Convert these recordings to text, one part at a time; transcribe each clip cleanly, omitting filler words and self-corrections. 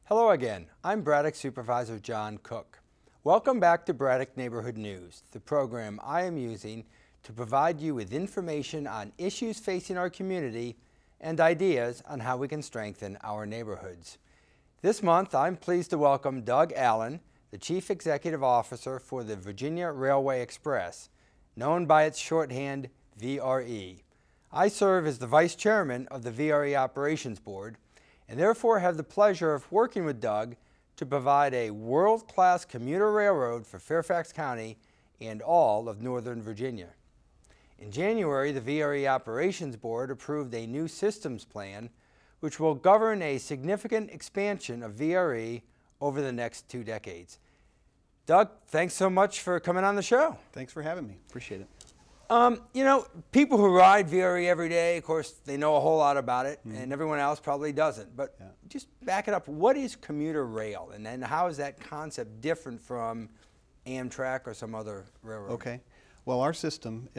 Hello again. I'm Braddock Supervisor John Cook. Welcome back to Braddock Neighborhood News, the program I am using to provide you with information on issues facing our community and ideas on how we can strengthen our neighborhoods. This month, I'm pleased to welcome Doug Allen, the Chief Executive Officer for the Virginia Railway Express, known by its shorthand VRE. I serve as the Vice Chairman of the VRE Operations Board, and therefore have the pleasure of working with Doug to provide a world-class commuter railroad for Fairfax County and all of Northern Virginia. In January, the VRE Operations Board approved a new systems plan which will govern a significant expansion of VRE over the next 2 decades. Doug, thanks so much for coming on the show. Thanks for having me. Appreciate it. You know, people who ride VRE every day, of course, they know a whole lot about it, and everyone else probably doesn't. But just back it up. What is commuter rail, and then how is that concept different from Amtrak or some other railroad? Okay. Well, our system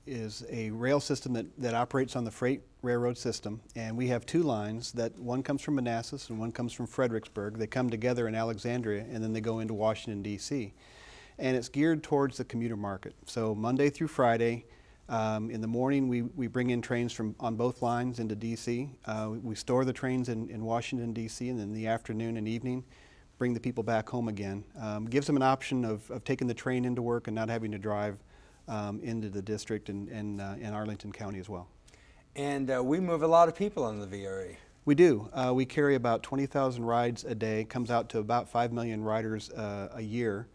is a rail system that operates on the freight railroad system, and we have 2 lines. One comes from Manassas and one comes from Fredericksburg. They come together in Alexandria, and then they go into Washington, D.C. And it's geared towards the commuter market. So Monday through Friday, in the morning we bring in trains on both lines into D.C. We store the trains in Washington, D.C., and in the afternoon and evening bring the people back home again. Gives them an option of taking the train into work and not having to drive into the district and Arlington County as well. And we move a lot of people on the VRE. We do. We carry about 20,000 rides a day. Comes out to about 5 million riders a year.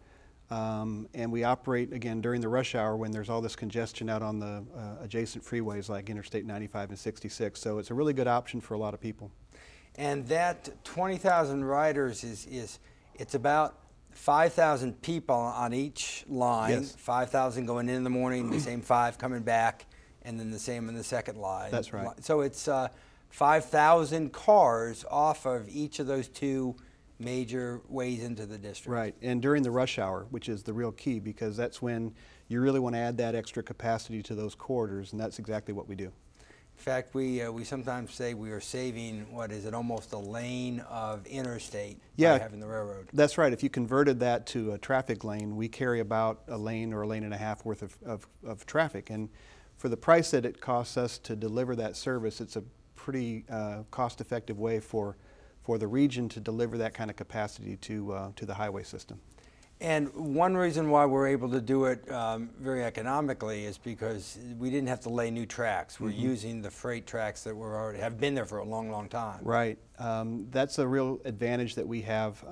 And we operate, again, during the rush hour when there's all this congestion out on the adjacent freeways like Interstate 95 and 66. So it's a really good option for a lot of people. And that 20,000 riders it's about 5,000 people on each line. Yes. 5,000 going in the morning, the same 5 coming back, and then the same in the second line. That's right. So it's 5,000 cars off of each of those 2 major ways into the district. Right, and during the rush hour, which is the real key, because that's when you really want to add that extra capacity to those corridors, and that's exactly what we do. In fact, we sometimes say we are saving, what is it, almost a lane of interstate by having the railroad. That's right. If you converted that to a traffic lane, we carry about a lane or a lane and a half worth of traffic, and for the price that it costs us to deliver that service, it's a pretty cost-effective way for the region to deliver that kind of capacity to the highway system. And one reason why we're able to do it very economically is because we didn't have to lay new tracks. We're using the freight tracks that have been there for a long, long time. Right. That's a real advantage that we have.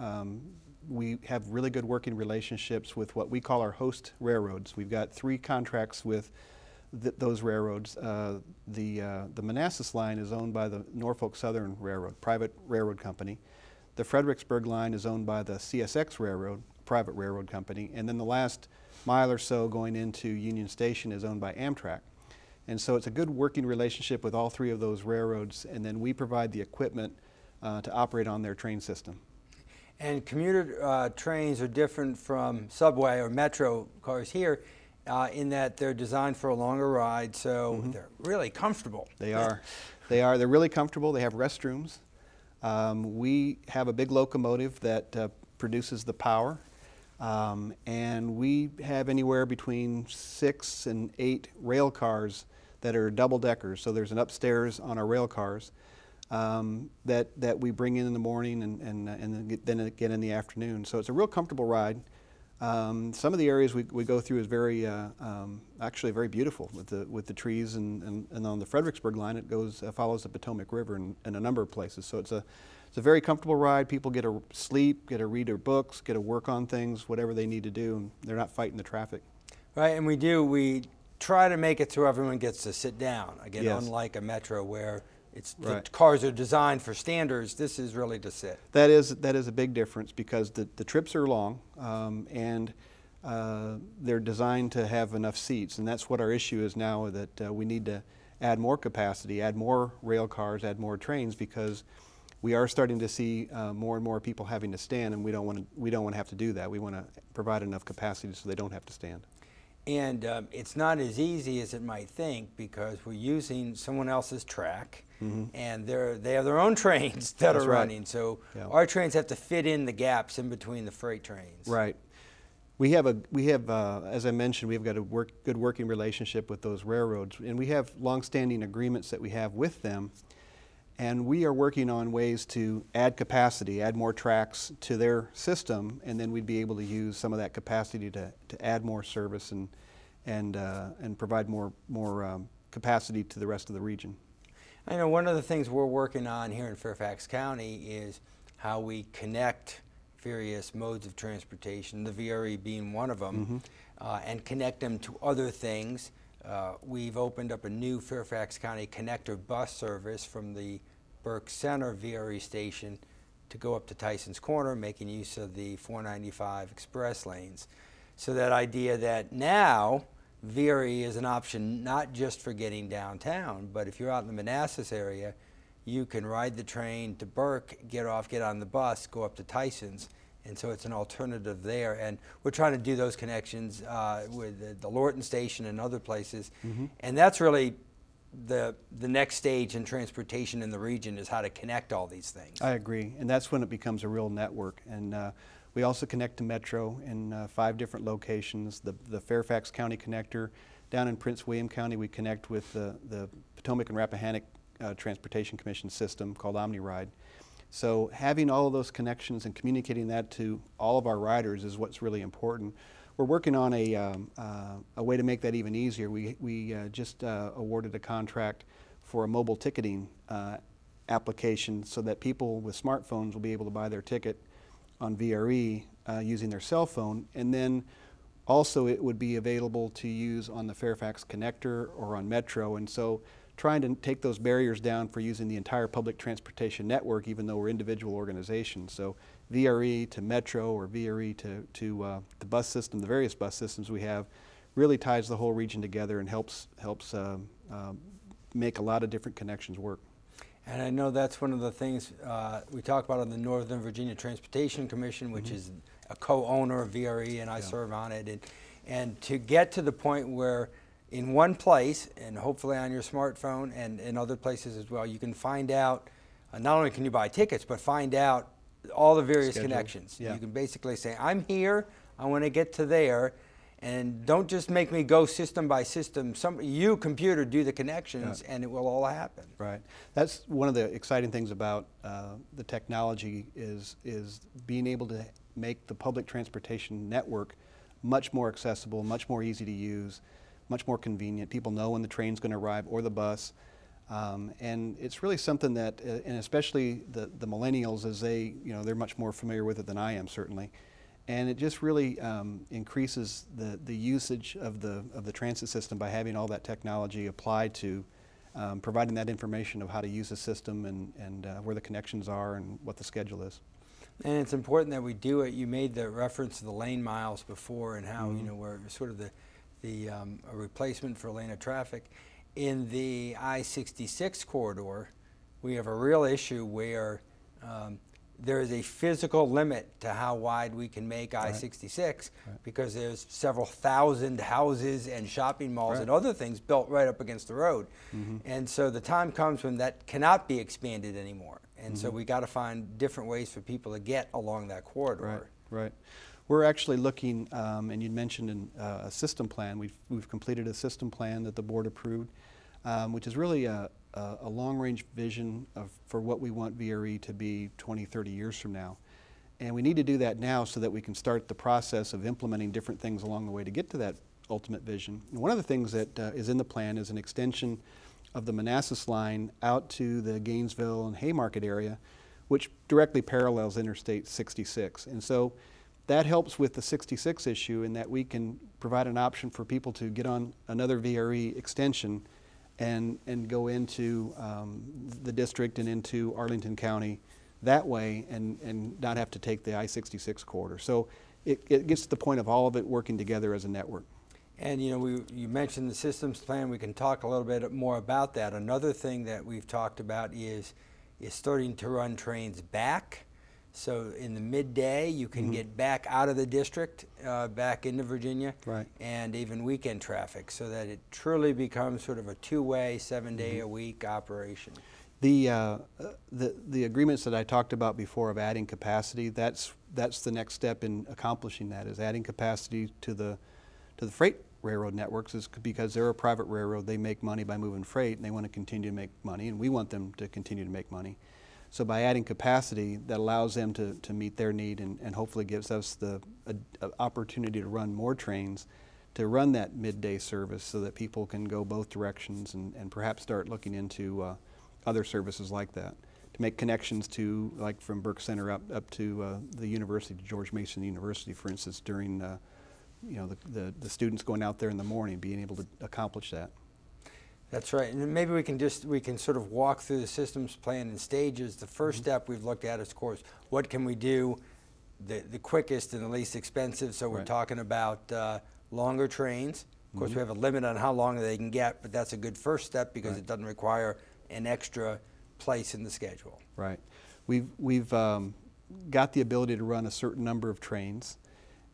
We have really good working relationships with what we call our host railroads. We've got 3 contracts with those railroads. The Manassas line is owned by the Norfolk Southern Railroad, private railroad company. The Fredericksburg line is owned by the CSX Railroad, private railroad company. And then the last mile or so going into Union Station is owned by Amtrak. And so it's a good working relationship with all 3 of those railroads, and then we provide the equipment to operate on their train system. And commuter trains are different from subway or metro cars here, in that they're designed for a longer ride, so they're really comfortable. They are. They're really comfortable. They have restrooms. We have a big locomotive that produces the power, and we have anywhere between 6 and 8 rail cars that are double-deckers. So there's an upstairs on our rail cars that we bring in the morning and then again in the afternoon. So it's a real comfortable ride. Some of the areas we go through is very, actually very beautiful with the trees, and on the Fredericksburg line it follows the Potomac River in a number of places. So it's a very comfortable ride. People get to sleep, get to read their books, get to work on things, whatever they need to do, and they're not fighting the traffic. Right, and we try to make it so everyone gets to sit down. Again, unlike a metro where the cars are designed for standards, this is really to sit. That is a big difference, because the trips are long, and they're designed to have enough seats, and that's what our issue is now, that we need to add more capacity, add more rail cars, add more trains, because we are starting to see more and more people having to stand, and we don't want to have to do that. We want to provide enough capacity so they don't have to stand. And it's not as easy as it might think, because we're using someone else's track. and they have their own trains that That's are right. running. So Yeah. our trains have to fit in the gaps in between the freight trains. Right. We have, as I mentioned, we've got a good working relationship with those railroads, and we have longstanding agreements that we have with them. And we are working on ways to add capacity, add more tracks to their system, and then we'd be able to use some of that capacity to add more service and provide more capacity to the rest of the region. I know one of the things we're working on here in Fairfax County is how we connect various modes of transportation, the VRE being one of them, and connect them to other things. We've opened up a new Fairfax County connector bus service from the Burke Center VRE station to go up to Tyson's Corner, making use of the 495 express lanes. So that idea that now VRE is an option not just for getting downtown, but if you're out in the Manassas area, you can ride the train to Burke, get off, get on the bus, go up to Tyson's, and so it's an alternative there. And we're trying to do those connections with the Lorton Station and other places, and that's really the next stage in transportation in the region, is how to connect all these things. I agree, and that's when it becomes a real network. And we also connect to Metro in 5 different locations. The Fairfax County connector down in Prince William County, we connect with the Potomac and Rappahannock Transportation Commission system called OmniRide. So having all of those connections and communicating that to all of our riders is what's really important. We're working on a way to make that even easier. We just awarded a contract for a mobile ticketing application so that people with smartphones will be able to buy their ticket on VRE using their cell phone, and then also it would be available to use on the Fairfax connector or on Metro. And so trying to take those barriers down for using the entire public transportation network, even though we're individual organizations. So VRE to Metro or VRE to the bus system, the various bus systems we have, really ties the whole region together and helps make a lot of different connections work. And I know that's one of the things we talk about on the Northern Virginia Transportation Commission, which is a co-owner of VRE, and I serve on it. And to get to the point where in one place, and hopefully on your smartphone and in other places as well, you can find out, not only can you buy tickets, but find out all the various connections. You can basically say, I'm here, I want to get to there, and don't just make me go system by system. You, computer, do the connections, and it will all happen. Right. That's one of the exciting things about the technology is being able to make the public transportation network much more accessible, much more easy to use, much more convenient. People know when the train's going to arrive or the bus. And it's really something that, and especially the millennials, as they're much more familiar with it than I am, certainly. And it just really increases the usage of the transit system by having all that technology applied to providing that information of how to use the system and where the connections are and what the schedule is. And it's important that we do it. You made the reference to the lane miles before and how we're sort of a replacement for lane of traffic. In the I-66 corridor, we have a real issue where there is a physical limit to how wide we can make I-66 because there's several thousand houses and shopping malls and other things built right up against the road. And so the time comes when that cannot be expanded anymore. And so we got to find different ways for people to get along that corridor. Right. We're actually looking, and you mentioned a system plan. We've completed a system plan that the board approved, which is really a long-range vision for what we want VRE to be 20, 30 years from now. And we need to do that now so that we can start the process of implementing different things along the way to get to that ultimate vision. And one of the things that is in the plan is an extension of the Manassas line out to the Gainesville and Haymarket area, which directly parallels Interstate 66. And so that helps with the 66 issue in that we can provide an option for people to get on another VRE extension and go into the district and into Arlington County that way and not have to take the I-66 corridor. So it gets to the point of all of it working together as a network. And you mentioned the systems plan. We can talk a little bit more about that. Another thing that we've talked about is starting to run trains back. So in the midday, you can get back out of the district, back into Virginia, and even weekend traffic, so that it truly becomes sort of a two-way, 7-day-a-week operation. The agreements that I talked about before of adding capacity, that's the next step in accomplishing that, is adding capacity to the freight railroad networks, is because they're a private railroad. They make money by moving freight, and they want to continue to make money, and we want them to continue to make money. So by adding capacity, that allows them to meet their need, and hopefully gives us the opportunity to run more trains, to run that midday service so that people can go both directions, and perhaps start looking into other services like that, to make connections to, like from Burke Center up to the university, to George Mason University, for instance, during you know, the students going out there in the morning, being able to accomplish that. That's right, and maybe we can sort of walk through the systems plan in stages. The first step we've looked at is, of course, what can we do the quickest and the least expensive. So we're talking about longer trains. Of course, we have a limit on how long they can get, but that's a good first step because it doesn't require an extra place in the schedule. Right. We've got the ability to run a certain number of trains,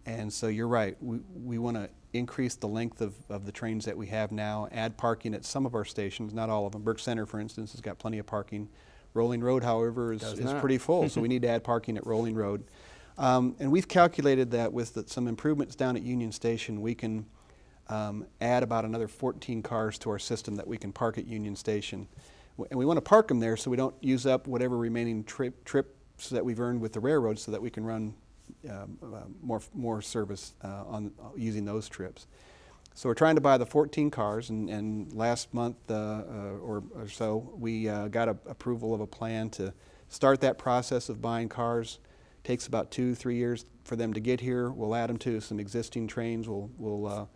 and so you're right. We want to increase the length of the trains that we have now, add parking at some of our stations, not all of them. Burke Center, for instance, has got plenty of parking. Rolling Road, however, is pretty full, so we need to add parking at Rolling Road. And we've calculated that with some improvements down at Union Station, we can add about another 14 cars to our system that we can park at Union Station. And we want to park them there so we don't use up whatever remaining trips that we've earned with the railroad, so that we can run more service on using those trips. So we're trying to buy the 14 cars, and last month or so we got approval of a plan to start that process of buying cars. It takes about 2-3 years for them to get here. We'll add them to some existing trains. We'll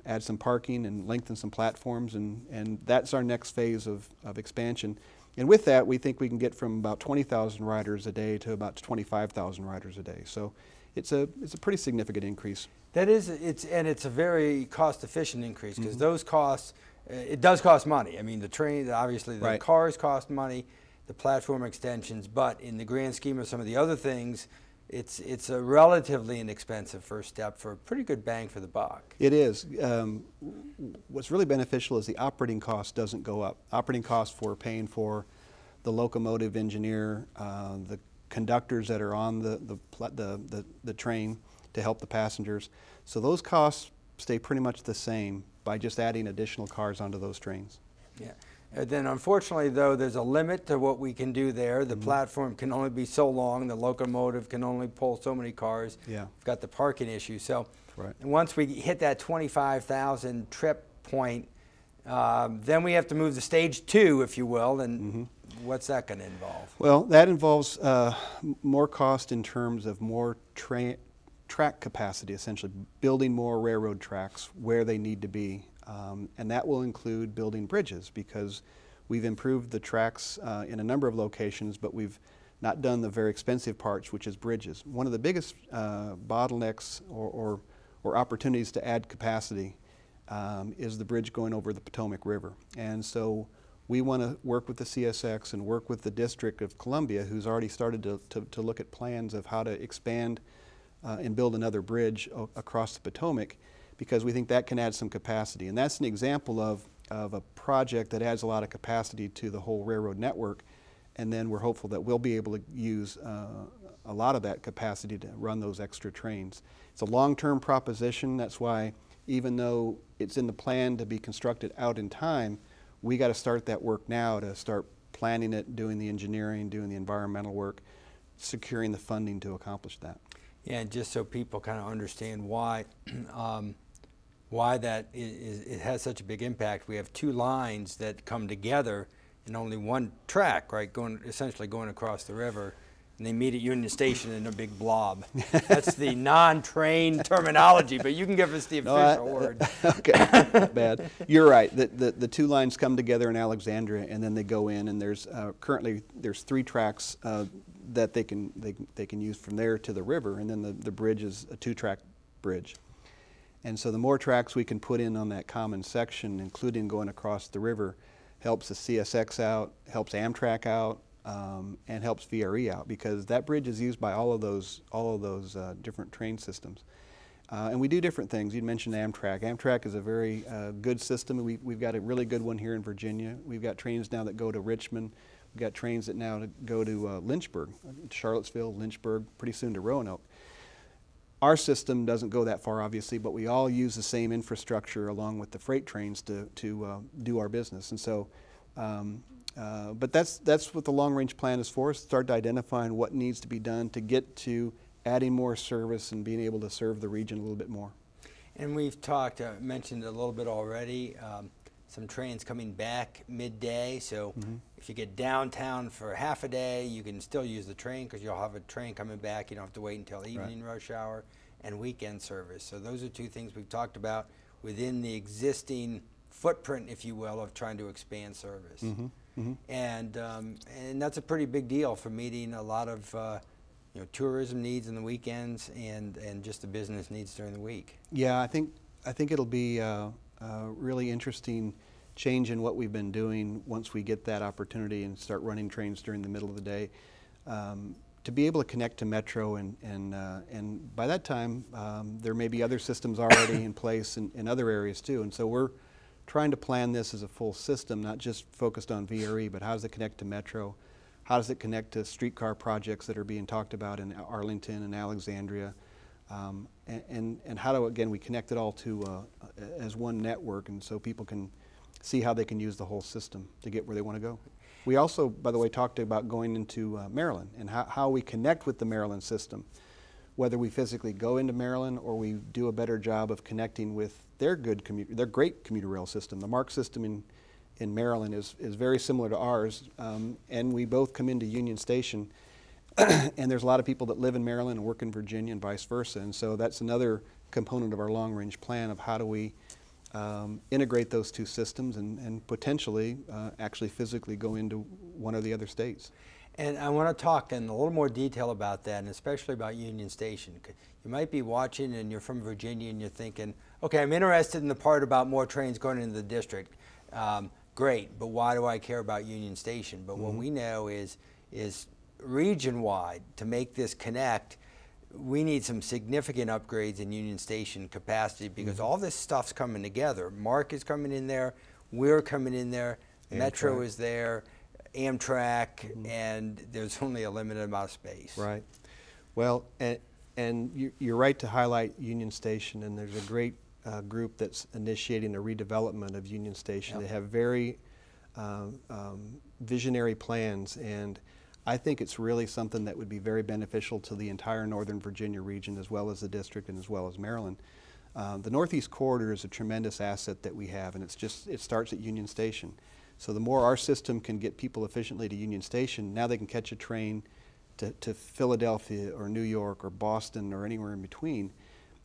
add some parking and lengthen some platforms, and that's our next phase of expansion. And with that, we think we can get from about 20,000 riders a day to about 25,000 riders a day. So it's a pretty significant increase. That is, it's a very cost-efficient increase, because those costs, it does cost money. I mean, the train, obviously the cars cost money, the platform extensions, but in the grand scheme of some of the other things, it's a relatively inexpensive first step for a pretty good bang for the buck. It is. What's really beneficial is the operating cost doesn't go up. Operating costs for paying for the locomotive engineer, the conductors that are on the train to help the passengers. So those costs stay pretty much the same by just adding additional cars onto those trains. Yeah. And then unfortunately, though, there's a limit to what we can do there. The platform can only be so long. The locomotive can only pull so many cars. Yeah. We've got the parking issue. So once we hit that 25,000 trip point, then we have to move to stage 2, if you will. And what's that going to involve? Well, that involves more cost in terms of more track capacity, essentially building more railroad tracks where they need to be. And that will include building bridges, because we've improved the tracks in a number of locations, but we've not done the very expensive parts, which is bridges. One of the biggest bottlenecks or opportunities to add capacity is the bridge going over the Potomac River. And so we want to work with the CSX and work with the District of Columbia, who's already started to look at plans of how to expand and build another bridge across the Potomac, because we think that can add some capacity. And that's an example of a project that adds a lot of capacity to the whole railroad network, and then we're hopeful that we'll be able to use a lot of that capacity to run those extra trains. It's a long-term proposition. That's why, even though it's in the plan to be constructed out in time, we got to start that work now, to start planning it, doing the engineering, doing the environmental work, securing the funding to accomplish that. Yeah, and just so people kind of understand why that it has such a big impact. We have 2 lines that come together in only one track, right? Essentially going across the river, and they meet at Union Station in a big blob. That's the non-train terminology, but you can give us the official word. Okay, not bad. You're right. The 2 lines come together in Alexandria, and then they go in, and there's currently 3 tracks that they can use from there to the river, and then the bridge is a 2-track bridge. And so the more tracks we can put in on that common section, including going across the river, helps the CSX out, helps Amtrak out, and helps VRE out, because that bridge is used by all of those different train systems. And we do different things. You mentioned Amtrak. Amtrak is a very good system. We've got a really good one here in Virginia. We've got trains now that go to Richmond. We've got trains that now go to Lynchburg, Charlottesville, Lynchburg, pretty soon to Roanoke. Our system doesn't go that far, obviously, but we all use the same infrastructure along with the freight trains to do our business. And so, but that's what the long-range plan is for, is start identifying what needs to be done to get to adding more service and being able to serve the region a little bit more. And we've mentioned a little bit already, some trains coming back midday, so if you get downtown for half a day, you can still use the train because you'll have a train coming back. You don't have to wait until evening rush hour, and weekend service. So those are two things we've talked about within the existing footprint, if you will, of trying to expand service. And that's a pretty big deal for meeting a lot of tourism needs in the weekends and just the business needs during the week. Yeah, I think it'll be a really interesting change in what we've been doing once we get that opportunity and start running trains during the middle of the day. To be able to connect to Metro, and by that time there may be other systems already in place in other areas too. And so we're trying to plan this as a full system, not just focused on VRE, but how does it connect to Metro? How does it connect to streetcar projects that are being talked about in Arlington and Alexandria? And how do, again, we connect it all to as one network, and so people can see how they can use the whole system to get where they want to go. We also, by the way, talked about going into Maryland and how we connect with the Maryland system, whether we physically go into Maryland or we do a better job of connecting with their great commuter rail system. The MARC system in Maryland is very similar to ours, and we both come into Union Station, and there's a lot of people that live in Maryland and work in Virginia and vice versa, and so that's another component of our long-range plan of how do we integrate those two systems and potentially actually physically go into one or the other states. And I want to talk in a little more detail about that, and especially about Union Station. You might be watching and you're from Virginia and you're thinking, okay, I'm interested in the part about more trains going into the district. Great, but why do I care about Union Station? But what we know is region-wide, to make this connect, we need some significant upgrades in Union Station capacity because all this stuff's coming together. MARC is coming in there, we're coming in there, Metro is there, Amtrak, and there's only a limited amount of space. Right. Well, and you're right to highlight Union Station, and there's a great group that's initiating a redevelopment of Union Station. They have very visionary plans, and I think it's really something that would be very beneficial to the entire Northern Virginia region as well as the district and as well as Maryland. The Northeast Corridor is a tremendous asset that we have, and it starts at Union Station. So the more our system can get people efficiently to Union Station, now they can catch a train to Philadelphia or New York or Boston or anywhere in between.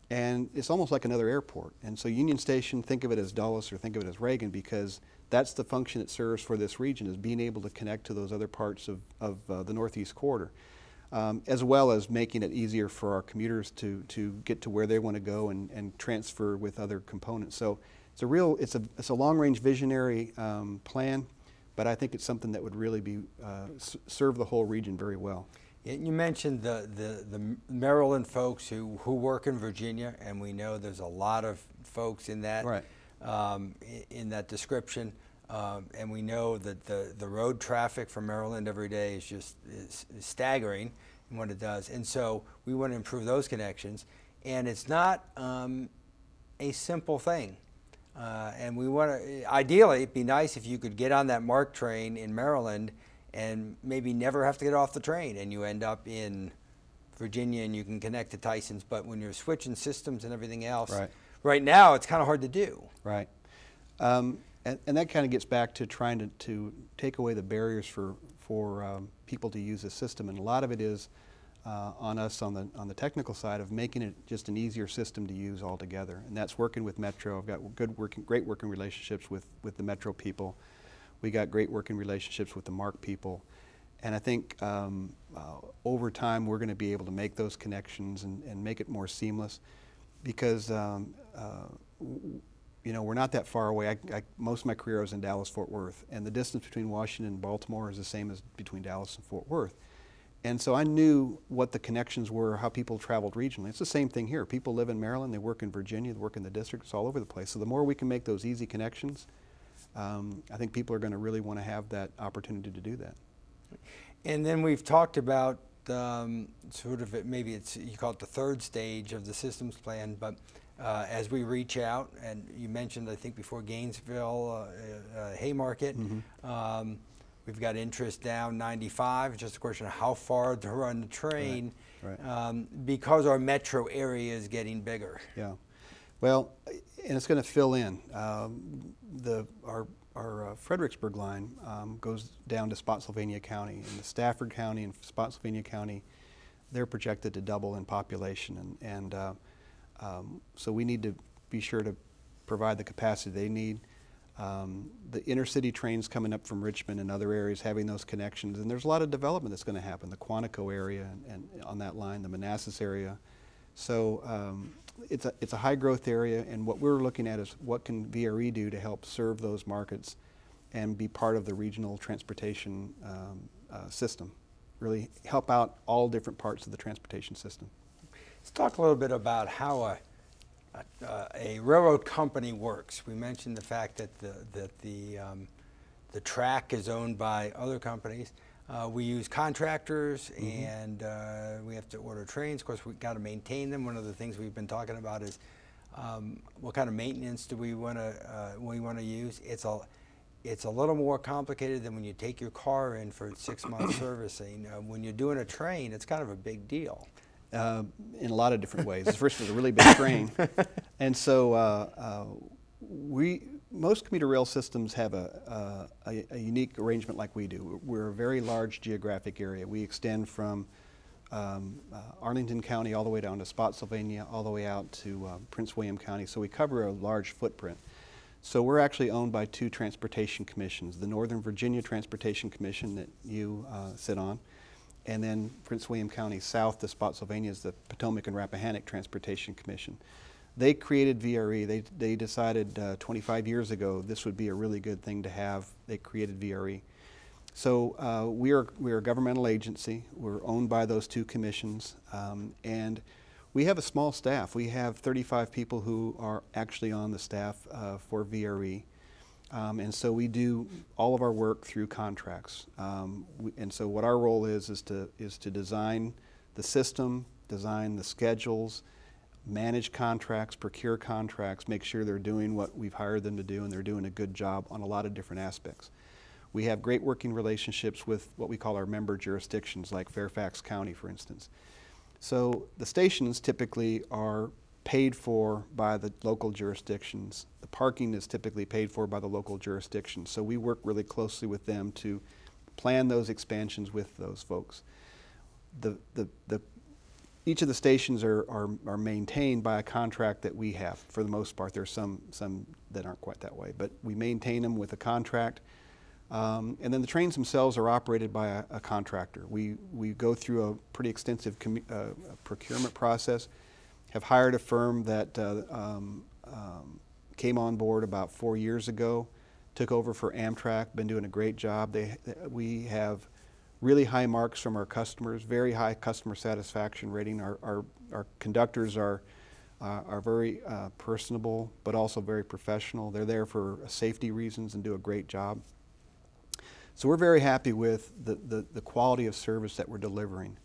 And it's almost like another airport. And so Union Station, think of it as Dulles or think of it as Reagan, because that's the function it serves for this region, is being able to connect to those other parts of the Northeast Corridor, as well as making it easier for our commuters to get to where they want to go and transfer with other components. So it's a long-range visionary plan, but I think it's something that would really be serve the whole region very well. You mentioned the Maryland folks who work in Virginia, and we know there's a lot of folks in that in that description, and we know that the road traffic from Maryland every day is staggering in what it does, and so we want to improve those connections, and it's not a simple thing. And we want to, ideally, it'd be nice if you could get on that MARC train in Maryland and maybe never have to get off the train and you end up in Virginia and you can connect to Tyson's. But when you're switching systems and everything else, right now it's kind of hard to do. Right. And that kind of gets back to trying to take away the barriers for people to use the system. And a lot of it is on us on the technical side of making it just an easier system to use altogether, and that's working with Metro. I've got great working relationships with the Metro people. We got great working relationships with the MARC people, and I think over time we're going to be able to make those connections and make it more seamless, because you know, we're not that far away. Most of my career was in Dallas-Fort Worth, and the distance between Washington and Baltimore is the same as between Dallas and Fort Worth. And so I knew what the connections were, how people traveled regionally. It's the same thing here. People live in Maryland, they work in Virginia, they work in the district, it's all over the place. So the more we can make those easy connections, I think people are going to really want to have that opportunity to do that. And then we've talked about sort of maybe it's, you call it the third stage of the systems plan, but as we reach out, and you mentioned I think before Gainesville, Haymarket, we've got interest down 95, just a question of how far to run the train, because our metro area is getting bigger. Yeah, well, and it's going to fill in. Our Fredericksburg line goes down to Spotsylvania County, and the Stafford County and Spotsylvania County, they're projected to double in population, and so we need to be sure to provide the capacity they need. The intercity trains coming up from Richmond and other areas having those connections, and there's a lot of development that's going to happen. The Quantico area and on that line, the Manassas area. So it's a high growth area, and what we're looking at is what can VRE do to help serve those markets and be part of the regional transportation system. Really help out all different parts of the transportation system. Let's talk a little bit about how a railroad company works. We mentioned the fact that the track is owned by other companies. We use contractors, and we have to order trains. Of course, we've got to maintain them. One of the things we've been talking about is what kind of maintenance do we want to use. It's a little more complicated than when you take your car in for 6-month servicing. When you're doing a train, it's kind of a big deal. In a lot of different ways. First, it's a really big train, and so most commuter rail systems have a unique arrangement like we do. We're a very large geographic area. We extend from Arlington County all the way down to Spotsylvania, all the way out to Prince William County. So we cover a large footprint. So we're actually owned by 2 transportation commissions: the Northern Virginia Transportation Commission that you sit on, and then Prince William County south to Spotsylvania is the Potomac and Rappahannock Transportation Commission. They created VRE. They decided 25 years ago this would be a really good thing to have. They created VRE. So we are a governmental agency. We're owned by those 2 commissions, and we have a small staff. We have 35 people who are actually on the staff for VRE. And so we do all of our work through contracts. And so what our role is to design the system, design the schedules, manage contracts, procure contracts, make sure they're doing what we've hired them to do, and they're doing a good job on a lot of different aspects. We have great working relationships with what we call our member jurisdictions, like Fairfax County, for instance. So the stations typically are paid for by the local jurisdictions. The parking is typically paid for by the local jurisdictions. So we work really closely with them to plan those expansions with those folks. Each of the stations are maintained by a contract that we have for the most part. There's some that aren't quite that way, but we maintain them with a contract. And then the trains themselves are operated by a contractor. We go through a pretty extensive procurement process. Have hired a firm that came on board about 4 years ago, took over for Amtrak, been doing a great job. We have really high marks from our customers, very high customer satisfaction rating. Our conductors are very personable, but also very professional. They're there for safety reasons and do a great job. So we're very happy with the quality of service that we're delivering.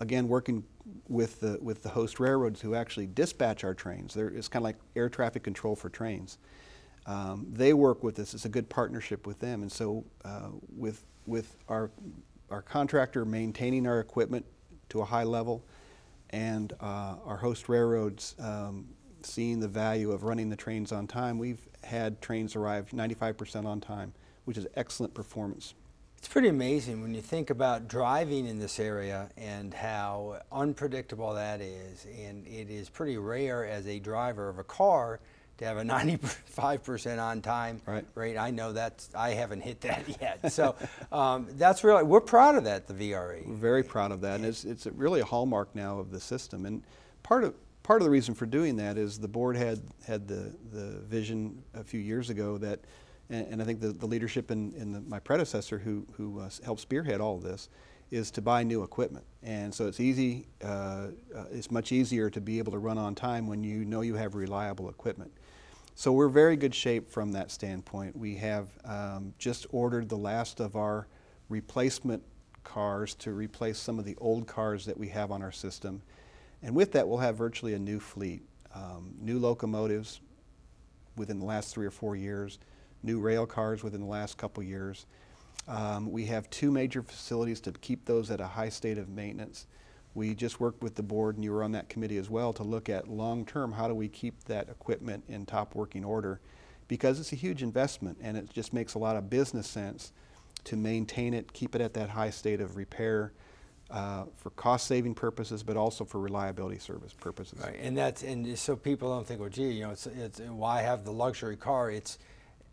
Again, working with the host railroads who actually dispatch our trains. It's kind of like air traffic control for trains. They work with us. It's a good partnership with them. And so with our contractor maintaining our equipment to a high level, and our host railroads seeing the value of running the trains on time, we've had trains arrive 95% on time, which is excellent performance. It's pretty amazing when you think about driving in this area and how unpredictable that is. And it is pretty rare as a driver of a car to have a 95% on time rate. I know I haven't hit that yet. So that's really, we're proud of that, the VRE. We're very proud of that, and it's really a hallmark now of the system. And part of the reason for doing that is the board had the vision a few years ago that, and I think the leadership in my predecessor who helped spearhead all of this, is to buy new equipment. And so it's easy, it's much easier to be able to run on time when you know you have reliable equipment. So we're very good shape from that standpoint. We have just ordered the last of our replacement cars to replace some of the old cars that we have on our system. And with that, we'll have virtually a new fleet, new locomotives within the last 3 or 4 years, new rail cars within the last couple years. We have 2 major facilities to keep those at a high state of maintenance. We just worked with the board, and you were on that committee as well, to look at long-term, how do we keep that equipment in top working order, because it's a huge investment and it just makes a lot of business sense to maintain it, keep it at that high state of repair for cost-saving purposes, but also for reliability service purposes. Right, and so people don't think, well, gee, you know, it's why have the luxury car? It's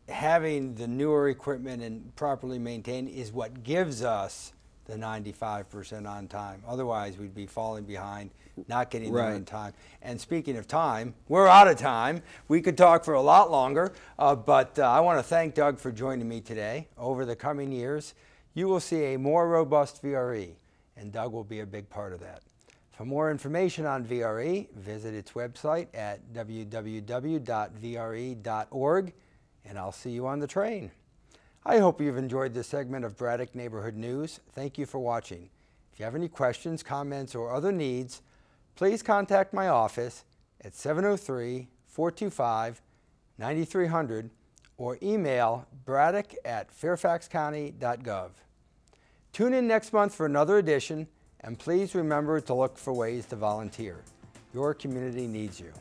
having the newer equipment and properly maintained is what gives us the 95% on time. Otherwise, we'd be falling behind, not getting there on time. And speaking of time, we're out of time. We could talk for a lot longer, but I want to thank Doug for joining me today. Over the coming years, you will see a more robust VRE, and Doug will be a big part of that. For more information on VRE, visit its website at www.vre.org, and I'll see you on the train. I hope you've enjoyed this segment of Braddock Neighborhood News. Thank you for watching. If you have any questions, comments, or other needs, please contact my office at 703-425-9300 or email braddock@fairfaxcounty.gov. Tune in next month for another edition, and please remember to look for ways to volunteer. Your community needs you.